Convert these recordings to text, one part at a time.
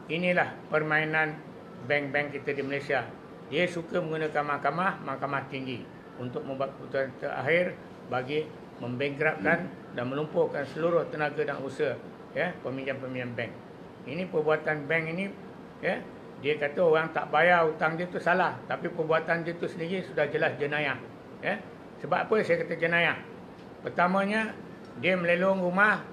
inilah permainan bank-bank kita di Malaysia. Dia suka menggunakan mahkamah tinggi untuk membuat keputusan terakhir bagi membankruptkan dan melumpuhkan seluruh tenaga dan usaha peminjam-peminjam bank. Ini perbuatan bank ini, dia kata orang tak bayar hutang dia tu salah, tapi perbuatan dia tu sendiri sudah jelas jenayah. Sebab apa saya kata jenayah? Pertamanya, dia melelong rumah,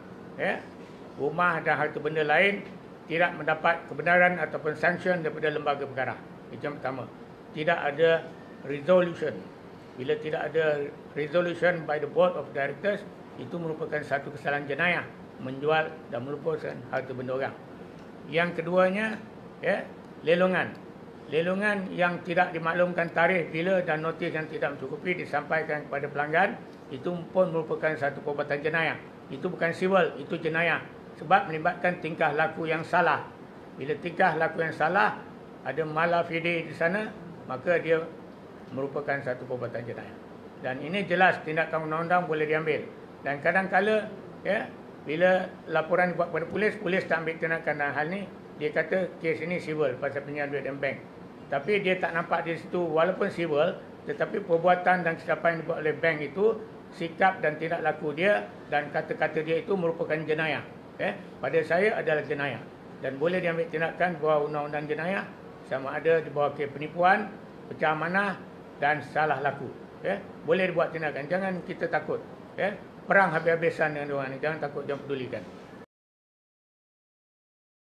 rumah dan harta benda lain tidak mendapat kebenaran ataupun sanction daripada lembaga perkara. Itu yang pertama. Tidak ada resolution. Bila tidak ada resolution by the board of directors, itu merupakan satu kesalahan jenayah, menjual dan melumpurkan harta benda orang. Yang keduanya, lelongan. Lelongan yang tidak dimaklumkan tarikh bila dan notis yang tidak mencukupi disampaikan kepada pelanggan, itu pun merupakan satu perbuatan jenayah. Itu bukan civil, itu jenayah. Sebab melibatkan tingkah laku yang salah. Bila tingkah laku yang salah, ada mala fide di sana, maka dia merupakan satu perbuatan jenayah. Dan ini jelas tindakan undang-undang boleh diambil. Dan kadang-kala, bila laporan dibuat kepada polis tak ambil tindakan dalam hal ni, dia kata kes ini civil pasal pinjam duit dan bank. Tapi dia tak nampak di situ, walaupun civil, tetapi perbuatan dan kesilapan yang dibuat oleh bank itu, sikap dan tindak laku dia dan kata-kata dia itu merupakan jenayah. Pada saya adalah jenayah. Dan boleh diambil tindakan bawah undang-undang jenayah, sama ada di bawah kes penipuan, pecah amanah dan salah laku. Boleh dibuat tindakan. Jangan kita takut. Perang habis-habisan dengan orang ni. Jangan takut, jangan pedulikan.